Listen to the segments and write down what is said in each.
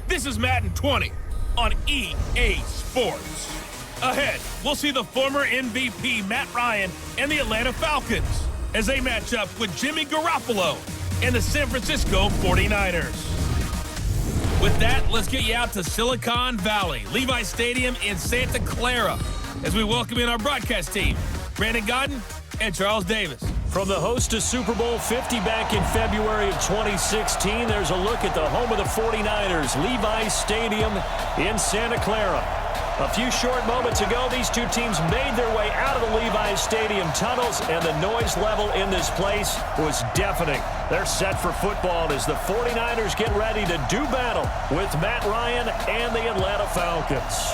This is Madden 20 on EA Sports. Ahead, we'll see the former MVP Matt Ryan and the Atlanta Falcons as they match up with Jimmy Garoppolo and the San Francisco 49ers. With that, let's get you out to Silicon Valley, Levi Stadium in Santa Clara, as we welcome in our broadcast team, Brandon Godden and Charles Davis. From the host to Super Bowl 50 back in February of 2016, there's a look at the home of the 49ers, Levi Stadium in Santa Clara. A few short moments ago, these two teams made their way out of the Levi Stadium tunnels, and the noise level in this place was deafening. They're set for football as the 49ers get ready to do battle with Matt Ryan and the Atlanta Falcons.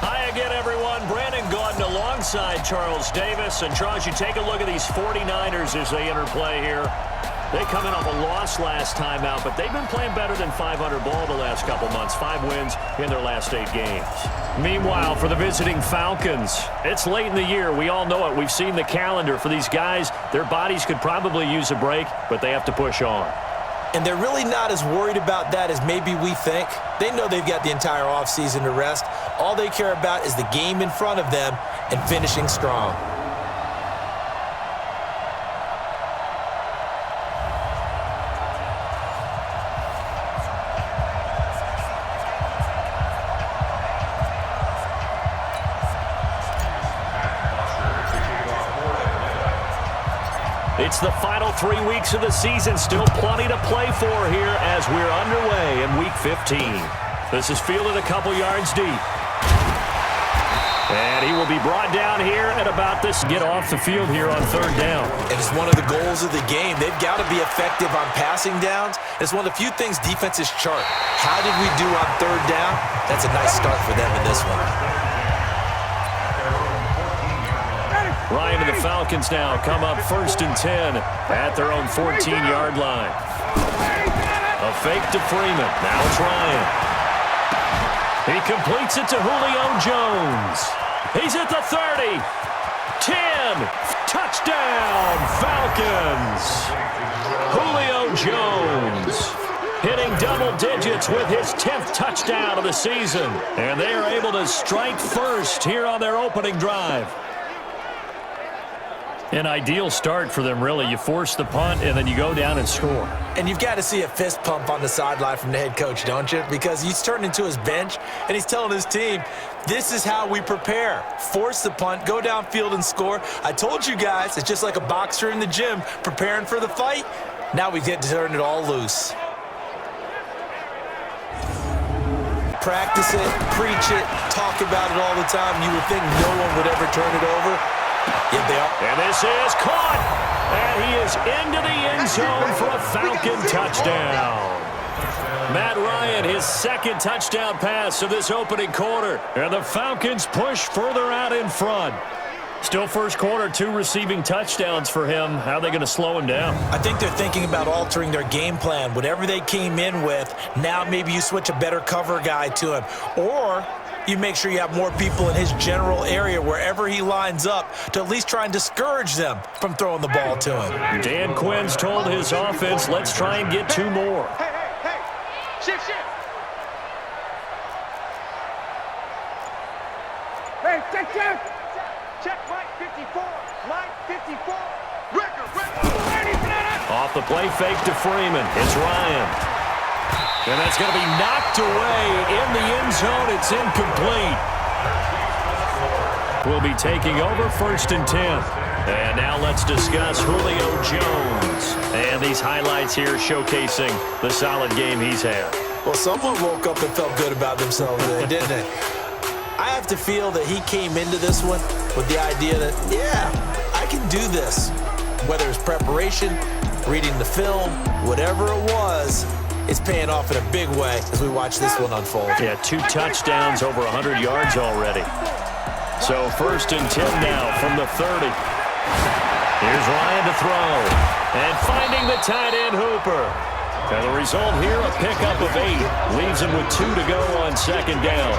Hi again, everyone. Brandon Godden alongside Charles Davis. And Charles, you take a look at these 49ers as they interplay here. They come in off a loss last time out, but they've been playing better than 500 ball the last couple months. 5 wins in their last 8 games. Meanwhile, for the visiting Falcons, it's late in the year. We all know it. We've seen the calendar for these guys. Their bodies could probably use a break, but they have to push on. And they're really not as worried about that as maybe we think. They know they've got the entire offseason to rest. All they care about is the game in front of them and finishing strong. It's the final 3 weeks of the season. Still plenty to play for here as we're underway in Week 15. This is fielded a couple yards deep. And he will be brought down here at about this. Get off the field here on 3rd down. And it's one of the goals of the game. They've got to be effective on passing downs. It's one of the few things defenses chart. How did we do on 3rd down? That's a nice start for them in this one. Ryan and the Falcons now come up 1st and 10 at their own 14-yard line. A fake to Freeman. Now it's Ryan. He completes it to Julio Jones. He's at the 30. 10. Touchdown, Falcons. Julio Jones hitting double digits with his 10th touchdown of the season. And they are able to strike first here on their opening drive. An ideal start for them, really. You force the punt, and then you go down and score. And you've got to see a fist pump on the sideline from the head coach, don't you? Because he's turned into his bench, and he's telling his team, this is how we prepare. Force the punt, go downfield and score. I told you guys, it's just like a boxer in the gym preparing for the fight. Now we get to turn it all loose. Practice it, preach it, talk about it all the time. You would think no one would ever turn it over. Yeah, they are. And this is caught. And he is into the end zone for a Falcon touchdown. Matt Ryan, his 2nd touchdown pass of this opening quarter. And the Falcons push further out in front. Still first quarter, 2 receiving touchdowns for him. How are they going to slow him down? I think they're thinking about altering their game plan. Whatever they came in with, now maybe you switch a better cover guy to him. Or you make sure you have more people in his general area wherever he lines up to at least try and discourage them from throwing the ball to him. Dan Quinn's told his offense, let's try and get 2 more. Hey. Shift. Hey, check. Check, Mike 54. Mike 54. Record. Off the play fake to Freeman. It's Ryan. And that's going to be knocked away in the end zone. It's incomplete. We'll be taking over 1st and 10. And now let's discuss Julio Jones. And these highlights here showcasing the solid game he's had. Well, someone woke up and felt good about themselves today, didn't they? I have to feel that he came into this one with the idea that, yeah, I can do this. Whether it's preparation, reading the film, whatever it was, it's paying off in a big way as we watch this one unfold. Yeah, 2 touchdowns, over 100 yards already. So 1st and 10 now from the 30. Here's Ryan to throw. And finding the tight end Hooper. And the result here, a pickup of 8. Leaves him with 2 to go on 2nd down.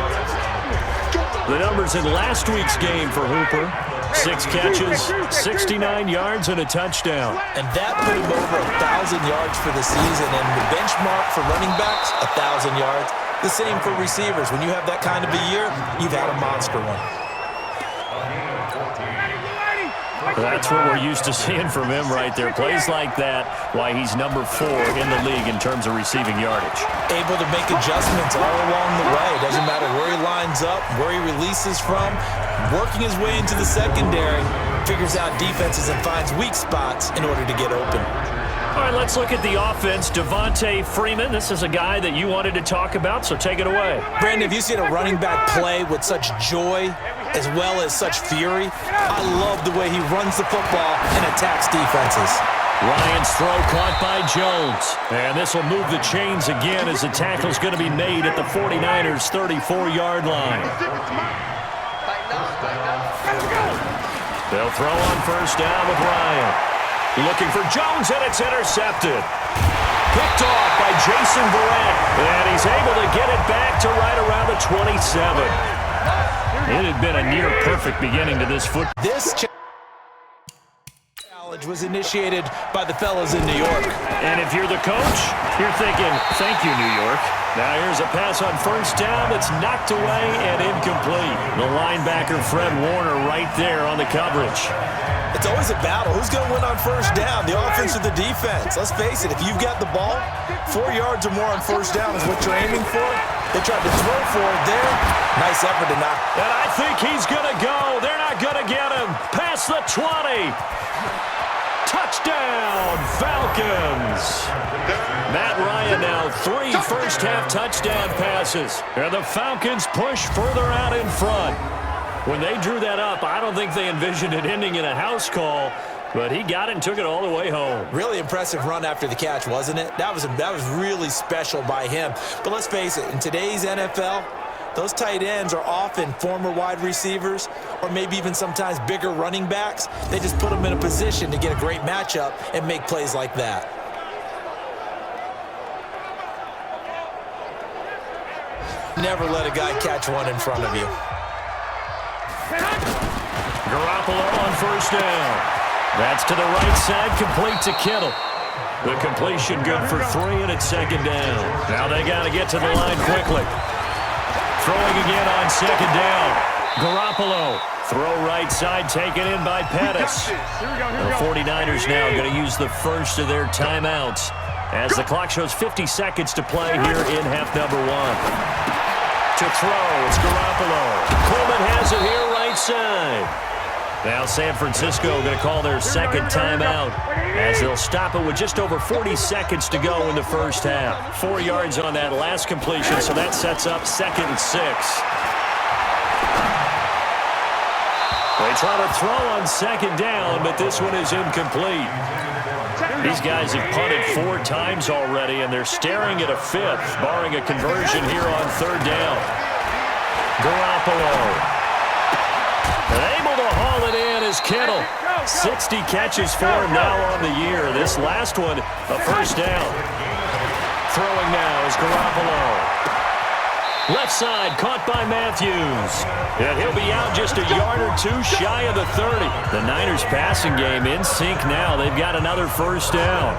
The numbers in last week's game for Hooper: 6 catches, 69 yards, and a touchdown. And that put him over 1,000 yards for the season. And the benchmark for running backs, 1,000 yards. The same for receivers. When you have that kind of a year, you've had a monster one. That's what we're used to seeing from him right there. Plays like that, why he's number 4 in the league in terms of receiving yardage. Able to make adjustments all along the way. Doesn't matter where he lines up, where he releases from. Working his way into the secondary, figures out defenses and finds weak spots in order to get open. All right, let's look at the offense. Devontae Freeman, this is a guy that you wanted to talk about, so take it away. Brandon, have you seen a running back play with such joy as well as such fury? I love the way he runs the football and attacks defenses. Ryan's throw caught by Jones. And this will move the chains again as the tackle's going to be made at the 49ers' 34-yard line. They'll throw on first down with Ryan. Looking for Jones, and it's intercepted. Picked off by Jason Verrett, and he's able to get it back to right around the 27. It had been a near-perfect beginning to this football. This challenge was initiated by the fellas in New York. And if you're the coach, you're thinking, thank you, New York. Now here's a pass on first down that's knocked away and incomplete. The linebacker, Fred Warner, right there on the coverage. It's always a battle. Who's going to win on first down, the offense or the defense? Let's face it, if you've got the ball, 4 yards or more on first down is what you're aiming for. They tried to throw for it there. Nice effort to knock. And I think he's going to go. They're not going to get him. Past the 20. Touchdown, Falcons. Matt Ryan now 3 first-half touchdown passes. And the Falcons push further out in front. When they drew that up, I don't think they envisioned it ending in a house call, but he got it and took it all the way home. Really impressive run after the catch, wasn't it? That was really special by him. But let's face it, in today's NFL, those tight ends are often former wide receivers or maybe even sometimes bigger running backs. They just put them in a position to get a great matchup and make plays like that. Never let a guy catch one in front of you. Garoppolo on first down. That's to the right side, complete to Kittle. The completion good for 3, and it's second down. Now they got to get to the line quickly. Throwing again on second down. Garoppolo. Throw right side, taken in by Pettis. The 49ers now going to use the first of their timeouts as the clock shows 50 seconds to play here in half number 1. To throw, it's Garoppolo. Coleman has it here right side. Now San Francisco going to call their second timeout as they'll stop it with just over 40 seconds to go in the first half. 4 yards on that last completion, so that sets up 2nd and 6. They try to throw on second down, but this one is incomplete. These guys have punted 4 times already, and they're staring at a 5th, barring a conversion here on third down. Garoppolo. And able to haul it in is Kittle. 60 catches for him now on the year. This last one, a first down. Throwing now is Garoppolo. Left side, caught by Matthews. And he'll be out just a yard or 2 shy of the 30. The Niners passing game in sync now. They've got another first down.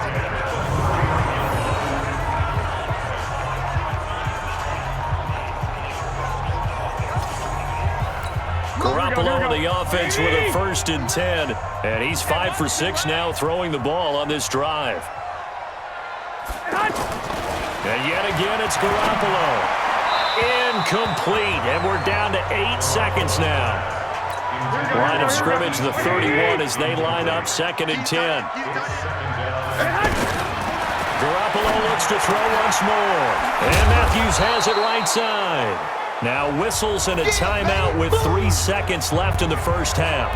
Garoppolo on the offense with a 1st and 10. And he's 5 for 6 now throwing the ball on this drive. And yet again, it's Garoppolo. Incomplete, and we're down to 8 seconds now. Line of scrimmage, the 31, as they line up 2nd and 10. Garoppolo looks to throw once more, and Matthews has it right side. Now whistles and a timeout with 3 seconds left in the first half.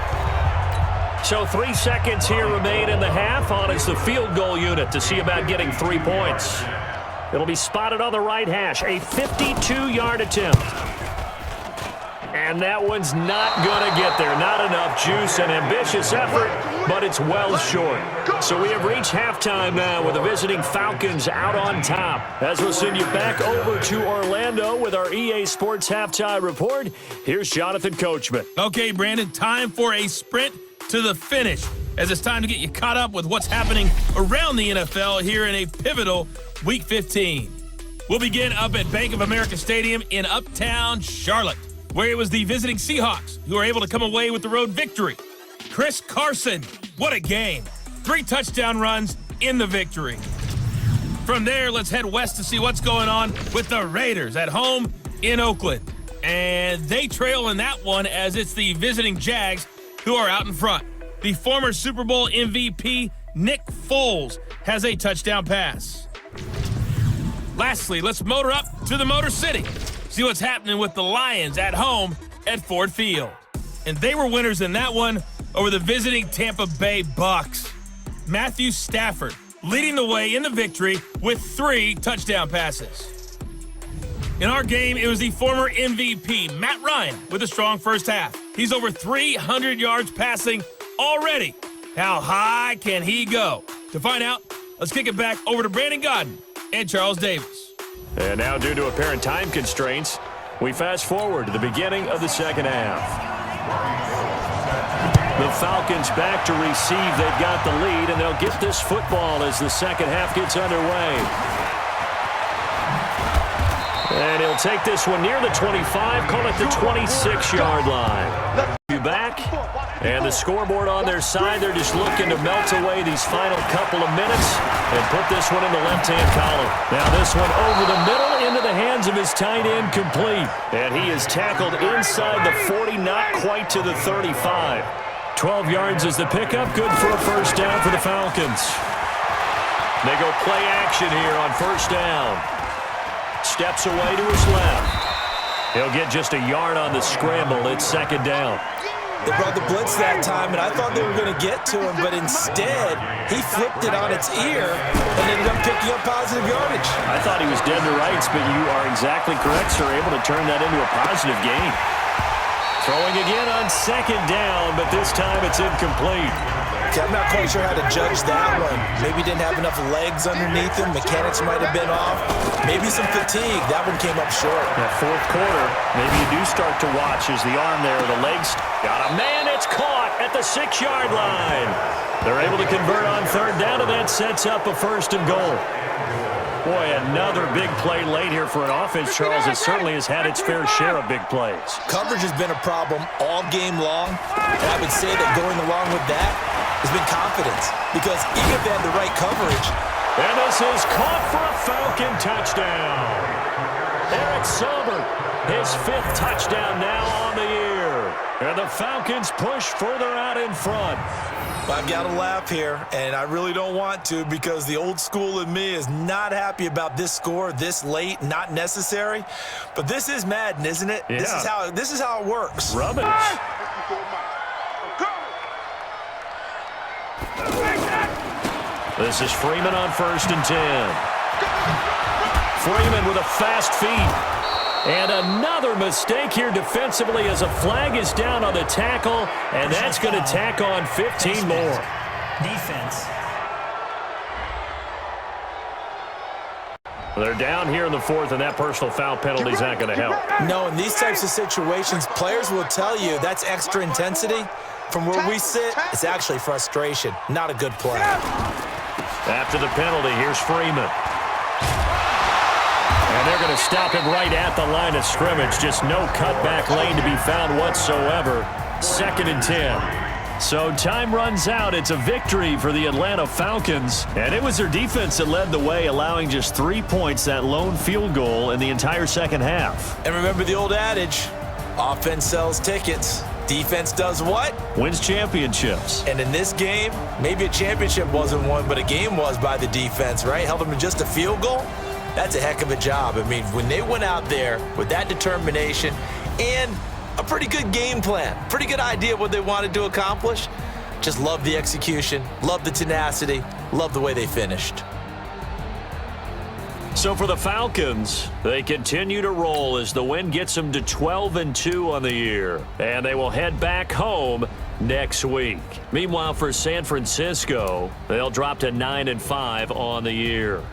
So 3 seconds here remain in the half. On is the field goal unit to see about getting 3 points. It'll be spotted on the right hash. A 52-yard attempt. And that one's not going to get there. Not enough juice. An ambitious effort, but it's well short. So we have reached halftime now with the visiting Falcons out on top. As we'll send you back over to Orlando with our EA Sports Halftime Report, here's Jonathan Coachman. Okay, Brandon, time for a sprint to the finish, as it's time to get you caught up with what's happening around the NFL here in a pivotal Week 15. We'll begin up at Bank of America Stadium in Uptown Charlotte, where it was the visiting Seahawks who were able to come away with the road victory. Chris Carson, what a game. 3 touchdown runs in the victory. From there, let's head west to see what's going on with the Raiders at home in Oakland. And they trail in that one as it's the visiting Jags who are out in front. The former Super Bowl MVP, Nick Foles, has a touchdown pass. Lastly, let's motor up to the Motor City. See what's happening with the Lions at home at Ford Field. And they were winners in that one over the visiting Tampa Bay Bucks. Matthew Stafford leading the way in the victory with 3 touchdown passes. In our game, it was the former MVP, Matt Ryan, with a strong first half. He's over 300 yards passing already. How high can he go? To find out, let's kick it back over to Brandon Godden and Charles Davis. And now, due to apparent time constraints, we fast forward to the beginning of the second half. The Falcons back to receive. They've got the lead, and they'll get this football as the second half gets underway. And he'll take this one near the 25, call it the 26-yard line. Back, and the scoreboard on their side, they're just looking to melt away these final couple of minutes and put this one in the left-hand column. Now this one over the middle into the hands of his tight end, complete. And he is tackled inside the 40, not quite to the 35. 12 yards is the pickup, good for a first down for the Falcons. They go play action here on first down. Steps away to his left. He'll get just a yard on the scramble. It's second down. They brought the blitz that time, and I thought they were going to get to him, but instead, he flipped it on its ear and ended up picking up positive yardage. I thought he was dead to rights, but you are exactly correct, sir. Able to turn that into a positive gain. Throwing again on second down, but this time it's incomplete. I'm not quite sure how to judge that one. Maybe didn't have enough legs underneath him. Mechanics might have been off. Maybe some fatigue. That one came up short. That fourth quarter, maybe you do start to watch as the arm there, the legs. Got a man, it's caught at the 6-yard line. They're able to convert on third down, and that sets up a first and goal. Boy, another big play late here for an offense, Charles. It certainly has had its fair share of big plays. Coverage has been a problem all game long, and I would say that going along with that has been confidence, because even if they had the right coverage. And this is caught for a Falcon touchdown. Eric Silver, his 5th touchdown now on the year. And the Falcons push further out in front. I've got to laugh here, and I really don't want to, because the old school in me is not happy about this score this late, not necessary. But this is Madden, isn't it? Yeah. This is how it works. Rubbish. This is Freeman on 1st and 10. Freeman with a fast feet. And another mistake here defensively as a flag is down on the tackle, and that's going to tack on 15 more. Defense. They're down here in the 4th, and that personal foul penalty is not going to help. No, in these types of situations, players will tell you that's extra intensity. From where we sit, it's actually frustration, not a good play. After the penalty, here's Freeman. And they're going to stop him right at the line of scrimmage. Just no cutback lane to be found whatsoever. 2nd and 10. So time runs out. It's a victory for the Atlanta Falcons. And it was their defense that led the way, allowing just 3 points, that lone field goal in the entire second half. And remember the old adage, offense sells tickets. Defense does what? Wins championships. And in this game, maybe a championship wasn't won, but a game was by the defense, right? Held them to just a field goal. That's a heck of a job. I mean, when they went out there with that determination and a pretty good game plan, pretty good idea what they wanted to accomplish, just love the execution, love the tenacity, love the way they finished. So for the Falcons, they continue to roll as the win gets them to 12-2 on the year. And they will head back home next week. Meanwhile, for San Francisco, they'll drop to 9-5 on the year.